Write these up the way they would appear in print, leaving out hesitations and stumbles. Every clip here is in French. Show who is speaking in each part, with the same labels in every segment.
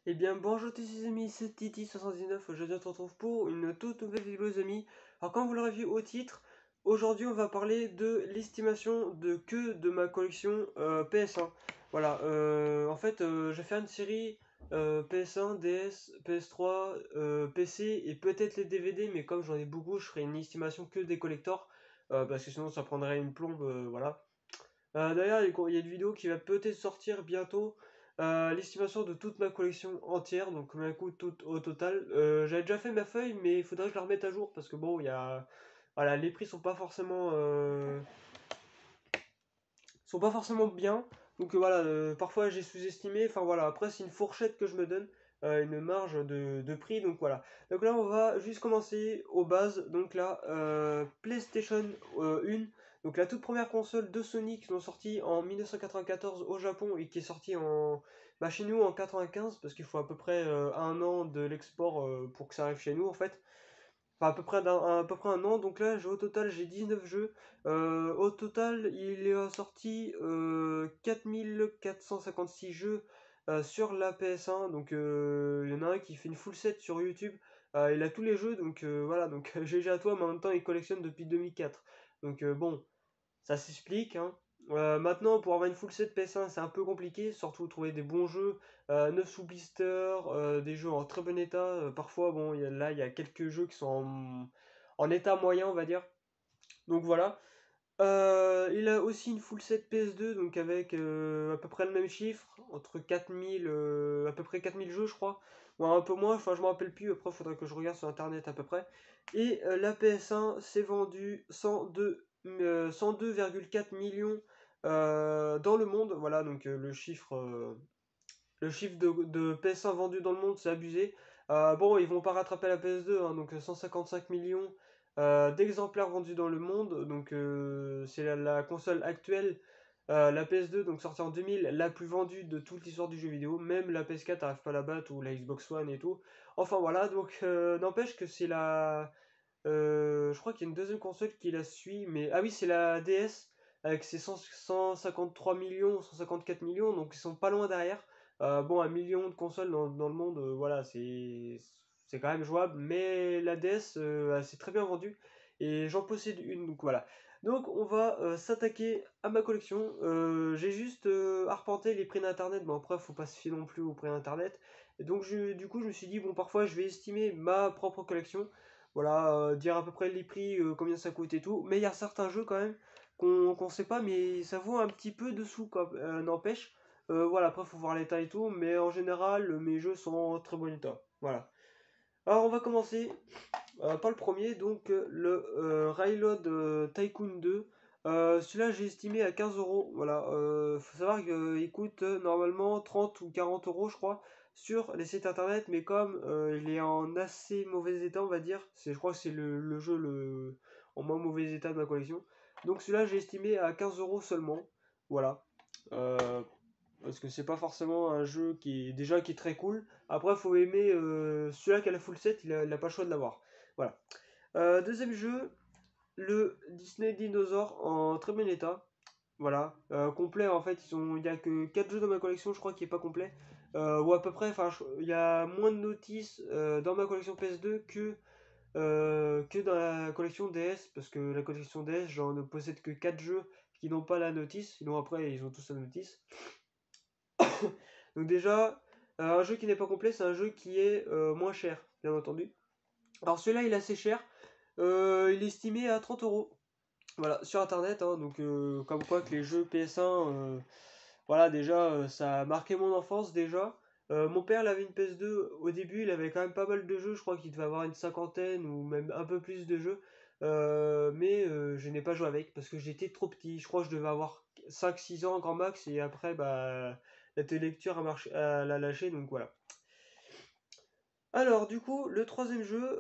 Speaker 1: Eh bien bonjour tous les amis, c'est Titi79, aujourd'hui on se retrouve pour une toute nouvelle vidéo les amis. Alors comme vous l'aurez vu au titre, aujourd'hui on va parler de l'estimation de ma collection PS1. Voilà, en fait je vais faire une série PS1, DS, PS3, PC et peut-être les DVD, mais comme j'en ai beaucoup, je ferai une estimation que des collectors, parce que sinon ça prendrait une plombe, voilà. D'ailleurs, il y a une vidéo qui va peut-être sortir bientôt. L'estimation de toute ma collection entière, donc combien coûte tout au total. J'avais déjà fait ma feuille, mais il faudrait que je la remette à jour parce que bon, il y a, voilà, les prix sont pas forcément bien. Donc voilà, parfois j'ai sous-estimé. Enfin voilà, après c'est une fourchette que je me donne, une marge de prix. Donc voilà. Donc là, on va juste commencer aux bases. Donc là, PlayStation 1. Donc la toute première console de Sony qui sont sorties en 1994 au Japon et qui est sortie bah, chez nous en 95 parce qu'il faut à peu près un an de l'export pour que ça arrive chez nous en fait. Enfin, à peu près un an. Donc là, au total, j'ai 19 jeux. Au total, il est sorti 4456 jeux sur la PS1. Donc il y en a un qui fait une full set sur YouTube. Il a tous les jeux. Donc voilà, donc GG à toi, mais en même temps, il collectionne depuis 2004. Donc bon, ça s'explique, hein. Maintenant, pour avoir une full set PS1, c'est un peu compliqué, surtout trouver des bons jeux, 9 sous blister, des jeux en très bon état. Parfois, bon, là, il y a quelques jeux qui sont en état moyen, on va dire. Donc voilà. Il a aussi une full set PS2, donc avec à peu près le même chiffre, entre 4000, à peu près 4000 jeux, je crois. Ou un peu moins, enfin, je me rappelle plus, après, il faudrait que je regarde sur internet à peu près. Et la PS1 s'est vendue 102,4 millions dans le monde. Voilà, donc le chiffre de PS1 vendu dans le monde, c'est abusé. Bon, ils vont pas rattraper la PS2, hein, donc 155 millions d'exemplaires vendus dans le monde. Donc c'est la console actuelle, la PS2, donc sortie en 2000, la plus vendue de toute l'histoire du jeu vidéo. Même la PS4 n'arrive pas à la battre, ou la Xbox One et tout. Enfin voilà, donc n'empêche que c'est la... je crois qu'il y a une deuxième console qui la suit, mais... Ah oui, c'est la DS, avec ses 153 millions, 154 millions, donc ils sont pas loin derrière. Bon, 1 million de consoles dans le monde, voilà, c'est quand même jouable, mais la DS, elle s'est très bien vendue, et j'en possède une, donc voilà. Donc on va s'attaquer à ma collection. J'ai juste arpenté les prix d'internet, mais après faut pas se fier non plus aux prix d'internet. Et donc du coup je me suis dit, bon, parfois je vais estimer ma propre collection, voilà, dire à peu près les prix, combien ça coûte et tout. Mais il y a certains jeux quand même qu'on sait pas, mais ça vaut un petit peu dessous, quoi, n'empêche. Voilà, après faut voir l'état et tout, mais en général, mes jeux sont en très bon état. Voilà. Alors on va commencer par le premier, donc le Railroad Tycoon 2. Celui-là j'ai estimé à 15 euros. Voilà, faut savoir qu'il coûte normalement 30 ou 40 euros, je crois, sur les sites internet, mais comme il est en assez mauvais état, on va dire, je crois que c'est le jeu en moins mauvais état de ma collection. Donc celui-là j'ai estimé à 15 euros seulement. Voilà. Euh, Parce que c'est pas forcément un jeu qui est très cool. Après, faut aimer celui-là qui a la full set, il a pas le choix de l'avoir. Voilà. Deuxième jeu, le Disney Dinosaur en très bon état. Voilà. Complet, en fait, il y a que 4 jeux dans ma collection, je crois, qui est pas complet. Ou à peu près, enfin, il y a moins de notices dans ma collection PS2 que dans la collection DS, parce que la collection DS, j'en ne possède que 4 jeux qui n'ont pas la notice, sinon après, ils ont tous la notice. Donc déjà, un jeu qui n'est pas complet, c'est un jeu qui est moins cher, bien entendu. Alors celui-là, il est assez cher. Il est estimé à 30 euros. Voilà, sur internet, hein, donc comme quoi que les jeux PS1, voilà, déjà, ça a marqué mon enfance déjà. Mon père, il avait une PS2, au début, il avait quand même pas mal de jeux, je crois qu'il devait avoir une cinquantaine ou même un peu plus de jeux. Mais je n'ai pas joué avec parce que j'étais trop petit. Je crois que je devais avoir 5 6 ans grand max, et après, bah, la télélecture l'a lâché, donc voilà. Alors, du coup, le troisième jeu,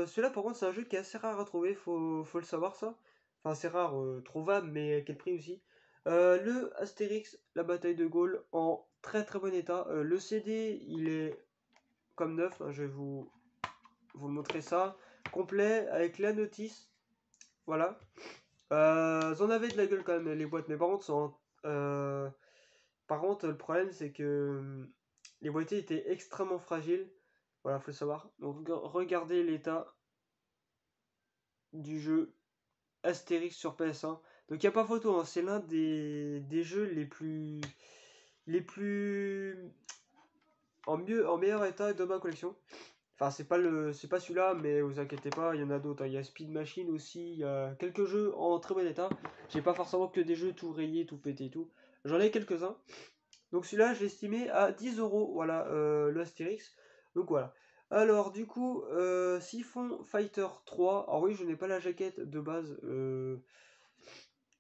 Speaker 1: celui-là par contre, c'est un jeu qui est assez rare à trouver, faut le savoir ça. Enfin, c'est rare, trouvable, mais à quel prix aussi. Le Astérix, la bataille de Gaulle, en très très bon état. Le CD, il est comme neuf, hein, je vais vous montrer ça. Complet, avec la notice, voilà. Ils en avaient de la gueule quand même, les boîtes, mais par contre, le problème, c'est que les boîtiers étaient extrêmement fragiles. Voilà, faut le savoir. Donc regardez l'état du jeu Astérix sur PS1. Donc il n'y a pas photo, hein. C'est l'un des jeux les plus en meilleur état de ma collection. Enfin, c'est pas celui-là, mais vous inquiétez pas, il y en a d'autres, hein. Il y a Speed Machine aussi, il y a quelques jeux en très bon état. J'ai pas forcément que des jeux tout rayés, tout pétés et tout. J'en ai quelques-uns. Donc celui-là, je l'ai estimé à 10 euros, voilà, le Astérix. Donc voilà. Alors du coup, Siphon Fighter 3. Alors oui, je n'ai pas la jaquette de base.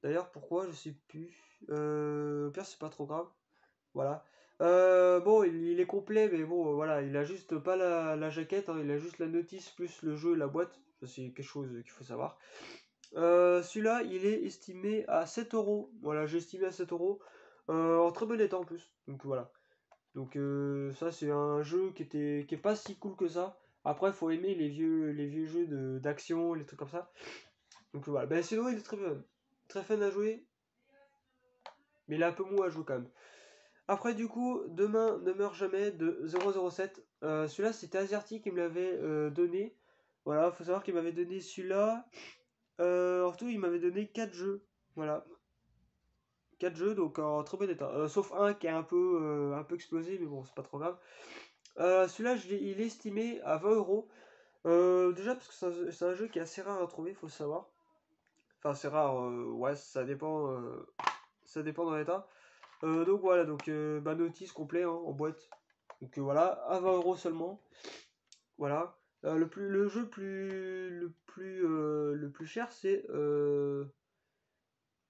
Speaker 1: D'ailleurs, pourquoi, je sais plus. Au pire, c'est pas trop grave. Voilà. Bon, il est complet, mais bon, voilà, il a juste pas la jaquette, hein, il a juste la notice plus le jeu et la boîte. Ça, c'est quelque chose qu'il faut savoir. Celui-là, il est estimé à 7 euros. Voilà, j'ai estimé à 7 euros. En très bon état en plus. Donc voilà. Donc ça, c'est un jeu qui est pas si cool que ça. Après, il faut aimer les vieux jeux d'action, les trucs comme ça. Donc voilà. Ben, sinon, il est très fun. Très fun à jouer, mais il est un peu mou à jouer quand même. Après, du coup, Demain ne meurt jamais de 007. Celui-là, c'était Asiatique qui me l'avait donné. Voilà, faut savoir qu'il m'avait donné celui-là. En tout, il m'avait donné 4 jeux. Voilà, 4 jeux, donc en très bon état. Sauf un qui est un peu explosé, mais bon, c'est pas trop grave. Celui-là, il est estimé à 20 euros. Déjà, parce que c'est un jeu qui est assez rare à trouver, faut le savoir. Enfin, c'est rare, ouais, ça dépend dans l'état. Donc voilà, donc notice complet, hein, en boîte. Donc voilà, à 20 euros seulement. Voilà. Le jeu le plus cher, c'est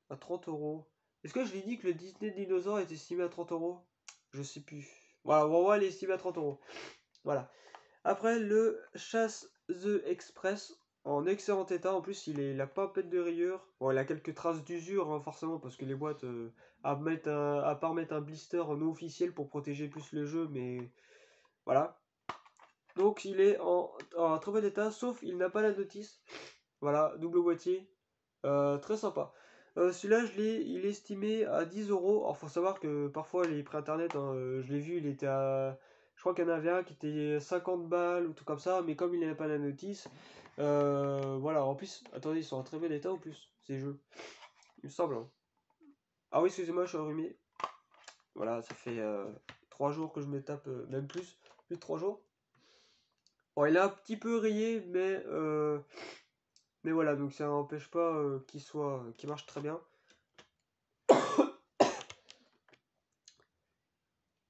Speaker 1: à 30 euros. Est-ce que je l'ai dit que le Disney Dinosaure est estimé à 30 euros? Je sais plus. Voilà, on il est estimé à 30 euros. Voilà. Après, le Chasse The Express, en excellent état. En plus, il a pas un pet de rayures. Bon, il a quelques traces d'usure, hein, forcément, parce que les boîtes, à part mettre un blister non officiel pour protéger plus le jeu, mais voilà. Donc, il est en très bon état, sauf il n'a pas la notice. Voilà, double boîtier. Très sympa. Celui-là, il est estimé à 10 euros. Alors, faut savoir que parfois, les prix internet, hein, je l'ai vu, il était à. Je crois qu'il y en avait un qui était 50 balles ou tout comme ça, mais comme il n'avait pas la notice, voilà. En plus, attendez, ils sont en très bon état en plus, ces jeux. Il me semble, hein. Ah oui, excusez-moi, je suis enrhumé. Voilà, ça fait 3 jours que je me tape, même plus de 3 jours. Bon, il est un petit peu rayé, mais voilà, donc ça n'empêche pas qu'il marche très bien.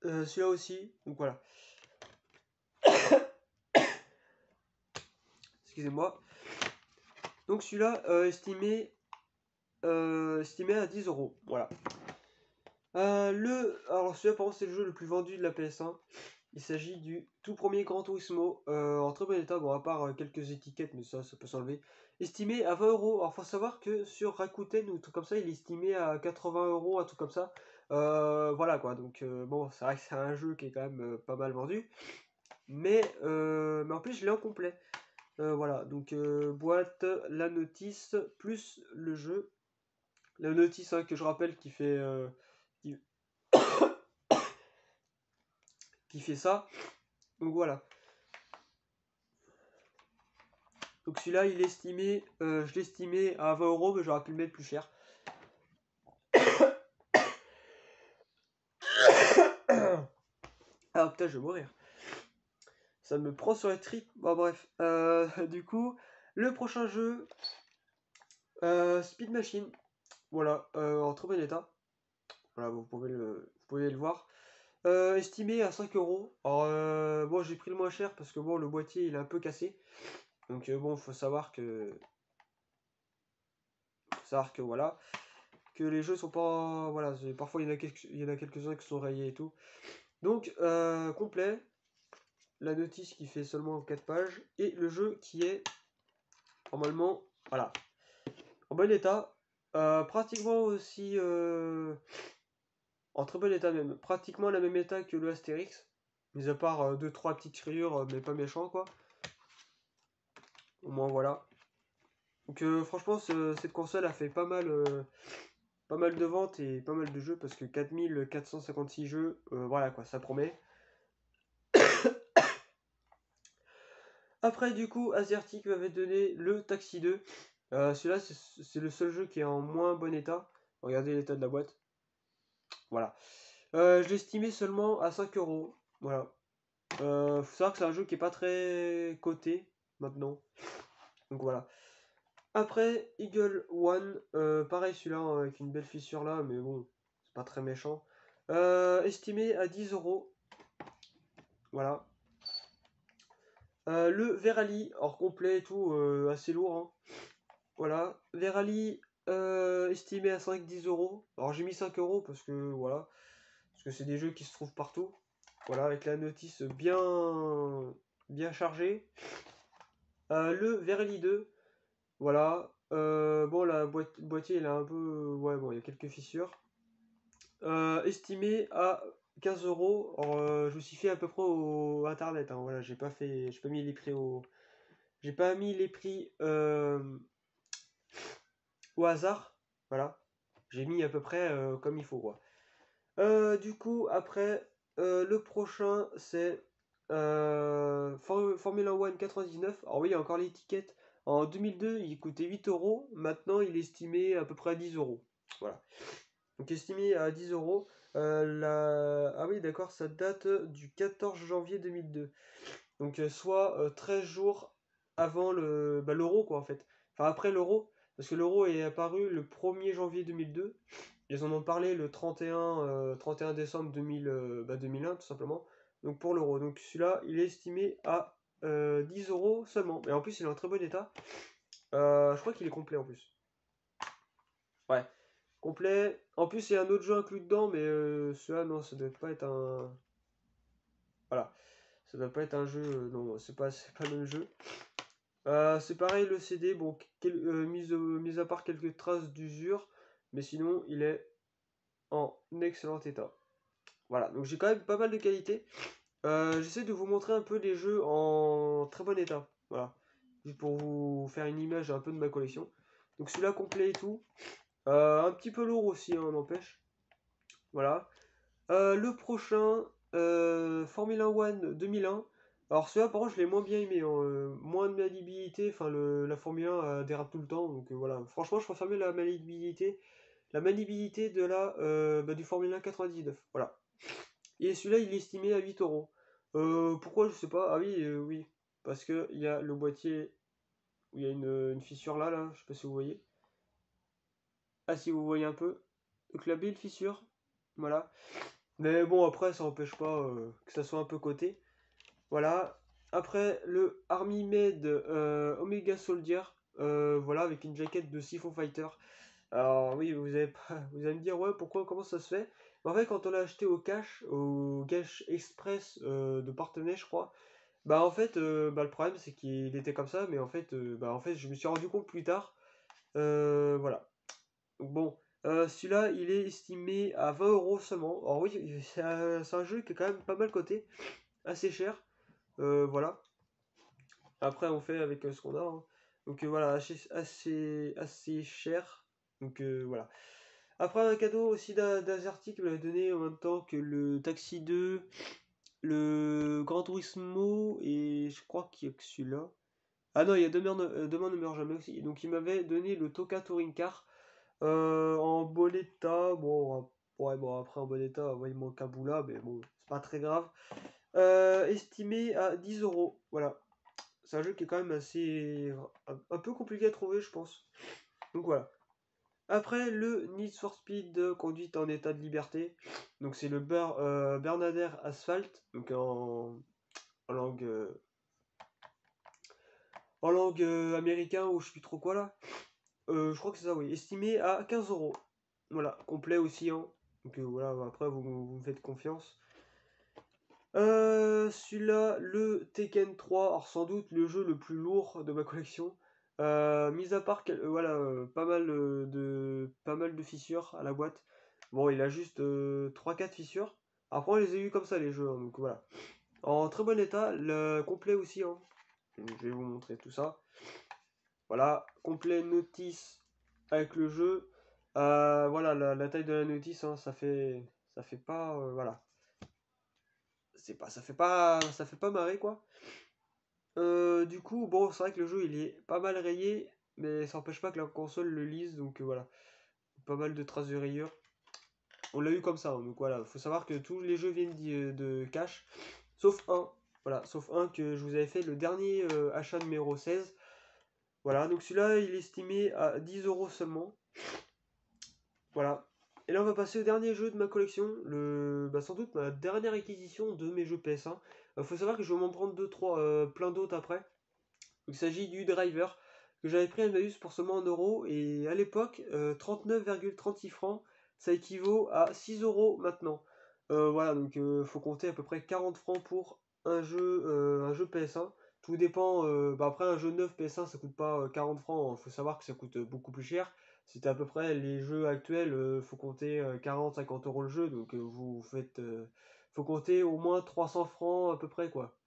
Speaker 1: Celui-là aussi, donc voilà. Excusez-moi. Donc celui-là, estimé à 10 euros. Voilà. Alors celui-là, par contre, c'est le jeu le plus vendu de la PS1. Il s'agit du tout premier Gran Turismo, en très bon état, bon, à part quelques étiquettes, mais ça peut s'enlever. Estimé à 20 euros. Alors, faut savoir que sur Rakuten ou tout comme ça, il est estimé à 80 euros, un truc comme ça. Voilà quoi, donc bon, c'est vrai que c'est un jeu qui est quand même pas mal vendu. Mais en plus, je l'ai en complet. Voilà, donc boîte, la notice, plus le jeu. La notice, hein, que je rappelle, qui, qui fait ça. Donc voilà. Donc celui-là, je l'ai estimé à 20 euros, mais j'aurais pu le mettre plus cher. Ah putain, je vais mourir. Ça me prend sur les tripes. Bon bref. Du coup, le prochain jeu, Speed Machine. Voilà, en très bon état. Voilà, vous pouvez le voir. Estimé à 5 euros. Alors, bon, j'ai pris le moins cher parce que bon, le boîtier il est un peu cassé. Donc, bon, faut savoir que voilà, que les jeux sont pas. Voilà, parfois il y en a quelques-uns qui sont rayés et tout. Donc, complet. La notice qui fait seulement 4 pages. Et le jeu qui est normalement, voilà, en bon état. Pratiquement aussi. En très bon état même. Pratiquement la même état que le Astérix. Mis à part 2-3 petites rayures, mais pas méchant quoi. Au moins voilà. Donc franchement, cette console a fait pas mal de ventes et pas mal de jeux parce que 4456 jeux, voilà quoi, ça promet. Après, du coup, Asiatic m'avait donné le Taxi 2. Celui-là, c'est le seul jeu qui est en moins bon état. Regardez l'état de la boîte. Voilà. Je l'ai estimé seulement à 5 euros. Voilà. Faut savoir que c'est un jeu qui est pas très coté maintenant. Donc voilà. Après, Eagle One, pareil celui-là hein, avec une belle fissure là, mais bon, c'est pas très méchant. Estimé à 10 euros. Voilà. Le Verali, hors complet et tout, assez lourd. Hein. Voilà. Verali, estimé à 5-10 euros. Alors j'ai mis 5 euros parce que voilà. Parce que c'est des jeux qui se trouvent partout. Voilà, avec la notice bien chargée. Le Verali 2, voilà. Bon, la boîtier, il a un peu. Ouais, bon, il y a quelques fissures. Estimé à 15 euros. Alors, je me suis fait à peu près au internet. Hein, voilà, j'ai pas mis les prix au. J'ai pas mis les prix au hasard. Voilà. J'ai mis à peu près comme il faut, quoi. Du coup, après, le prochain, c'est Formula One 99. Alors oui, il y a encore l'étiquette. En 2002, il coûtait 8 euros. Maintenant, il est estimé à peu près à 10 euros. Voilà. Donc estimé à 10 euros. Ah oui, d'accord, ça date du 14 janvier 2002. Donc soit 13 jours avant l'euro, quoi, en fait. Enfin, après l'euro. Parce que l'euro est apparu le 1er janvier 2002. Ils en ont parlé le 31 décembre 2001, tout simplement. Donc pour l'euro. Donc celui-là, il est estimé à 10 euros seulement. Et en plus, il est en très bon état. Je crois qu'il est complet en plus. Ouais, complet. En plus, il y a un autre jeu inclus dedans, mais celui-là, non, ça doit pas être un. Voilà. Ça doit pas être un jeu. Non, c'est pas le même jeu. C'est pareil, le CD, bon, mis à part quelques traces d'usure, mais sinon, il est en excellent état. Voilà, donc j'ai quand même pas mal de qualité. J'essaie de vous montrer un peu les jeux en très bon état. Voilà. Juste pour vous faire une image un peu de ma collection. Donc celui-là complet et tout. Un petit peu lourd aussi, hein, n'empêche. Voilà. Le prochain, Formula One 2001. Alors celui-là, par contre, je l'ai moins bien aimé. Hein, moins de maniabilité. Enfin, la Formule 1 dérape tout le temps. Donc voilà. Franchement, je préfère mieux la maniabilité du Formula 1 99. Voilà. Et celui-là, il est estimé à 8 euros. Pourquoi, je sais pas. Ah oui, oui. Parce que il y a le boîtier où il y a une fissure là. Je sais pas si vous voyez. Ah, si vous voyez un peu. Donc la belle fissure. Voilà. Mais bon, après, ça n'empêche pas que ça soit un peu coté. Voilà. Après, le Army Made Omega Soldier. Voilà, avec une jaquette de Siphon Fighter. Alors oui, vous allez me dire, ouais, pourquoi, comment ça se fait? En fait, quand on l'a acheté au cash express de Partenay, je crois, bah en fait, le problème c'est qu'il était comme ça, mais en fait, je me suis rendu compte plus tard. Voilà. Donc bon, celui-là, il est estimé à 20 euros seulement. Alors oui, c'est un jeu qui est quand même pas mal coté, assez cher. Voilà. Après, on fait avec ce qu'on a. Hein. Donc voilà, assez cher. Donc voilà. Après, un cadeau aussi d'Azerty qui me l'a donné en même temps que le Taxi 2, le Gran Turismo et je crois qu'il y a que celui-là. Ah non, il y a Demain ne meurt jamais aussi. Donc il m'avait donné le Toka Touring Car en bon état. Bon, ouais, bon après en bon état, ouais, il manque un bout là, mais bon, c'est pas très grave. Estimé à 10 euros. Voilà. C'est un jeu qui est quand même un peu compliqué à trouver, je pense. Donc voilà. Après, le Need for Speed conduite en état de liberté. Donc c'est le Bernadette Asphalt. Donc en langue, américain ou je sais plus trop quoi là. Je crois que c'est ça, oui. Estimé à 15 euros. Voilà, complet aussi. Hein. Donc voilà, après vous me faites confiance. Celui-là, le Tekken 3, alors sans doute le jeu le plus lourd de ma collection. Mis à part voilà, pas mal de fissures à la boîte. Bon, il a juste 3-4 fissures. Après, on les a eu comme ça les jeux, hein, donc voilà. En très bon état, le complet aussi. Hein. Je vais vous montrer tout ça. Voilà, complet notice avec le jeu. Voilà, la taille de la notice, hein, ça fait pas, voilà. Ça fait pas marrer quoi. Du coup, bon, c'est vrai que le jeu il est pas mal rayé, mais ça n'empêche pas que la console le lise, donc voilà. Pas mal de traces de rayures. On l'a eu comme ça, hein, donc voilà. Faut savoir que tous les jeux viennent de cache, sauf un. Voilà, sauf un que je vous avais fait le dernier achat numéro 16. Voilà, donc celui-là il est estimé à 10 € seulement. Voilà. Et là on va passer au dernier jeu de ma collection, sans doute ma dernière acquisition de mes jeux PS1. Faut savoir que je vais m'en prendre plein d'autres après. Il s'agit du Driver que j'avais pris à Emmaüs pour seulement 1 € et à l'époque 39,36 francs, ça équivaut à 6 € maintenant. Voilà, donc faut compter à peu près 40 francs pour un jeu PS1. Tout dépend, après un jeu neuf PS1 ça coûte pas 40 francs, il faut savoir que ça coûte beaucoup plus cher. C'était à peu près les jeux actuels, faut compter 40-50 € le jeu, donc vous faites, faut compter au moins 300 francs à peu près quoi.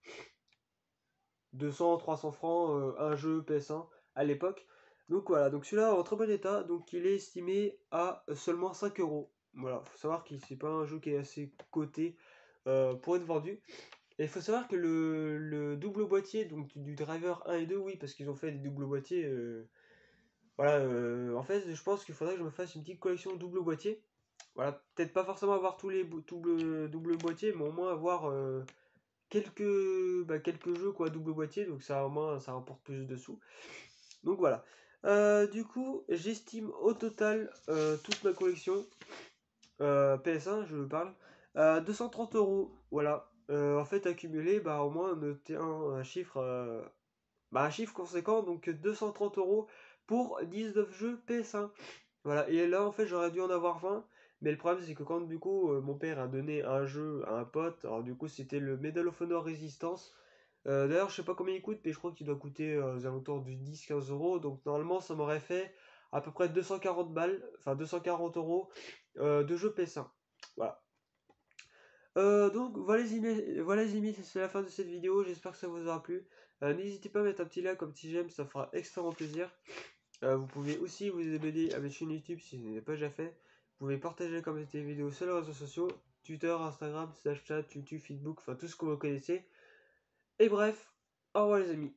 Speaker 1: 200-300 francs un jeu PS1 à l'époque. Donc voilà, donc celui-là en très bon état, donc il est estimé à seulement 5 €. Voilà, faut savoir que c'est pas un jeu qui est assez coté pour être vendu. Et il faut savoir que le double boîtier donc du Driver 1 et 2, oui, parce qu'ils ont fait des doubles boîtiers. Voilà, en fait, je pense qu'il faudrait que je me fasse une petite collection de double boîtier. Voilà, peut-être pas forcément avoir tous les double boîtiers, mais au moins avoir quelques jeux quoi, double boîtier, donc ça au moins ça rapporte plus de sous. Donc voilà. Du coup, j'estime au total toute ma collection PS1, je parle, à 230 €. Voilà. En fait, accumulé, au moins noter un chiffre conséquent, donc 230 € pour 19 jeux PS1. Voilà, et là en fait j'aurais dû en avoir 20, mais le problème c'est que quand du coup mon père a donné un jeu à un pote, alors du coup c'était le Medal of Honor Resistance. D'ailleurs je sais pas combien il coûte, mais je crois qu'il doit coûter aux alentours du 10-15 €, donc normalement ça m'aurait fait à peu près 240 balles, enfin 240 € de jeu PS1. Voilà. Donc voilà les amis, c'est la fin de cette vidéo, j'espère que ça vous aura plu. N'hésitez pas à mettre un petit like, un petit j'aime, ça fera extrêmement plaisir. Vous pouvez aussi vous abonner à ma chaîne YouTube si ce n'est pas déjà fait. Vous pouvez partager comme cette vidéo sur les réseaux sociaux, Twitter, Instagram, Snapchat, YouTube, Facebook, enfin tout ce que vous connaissez. Et bref, au revoir les amis.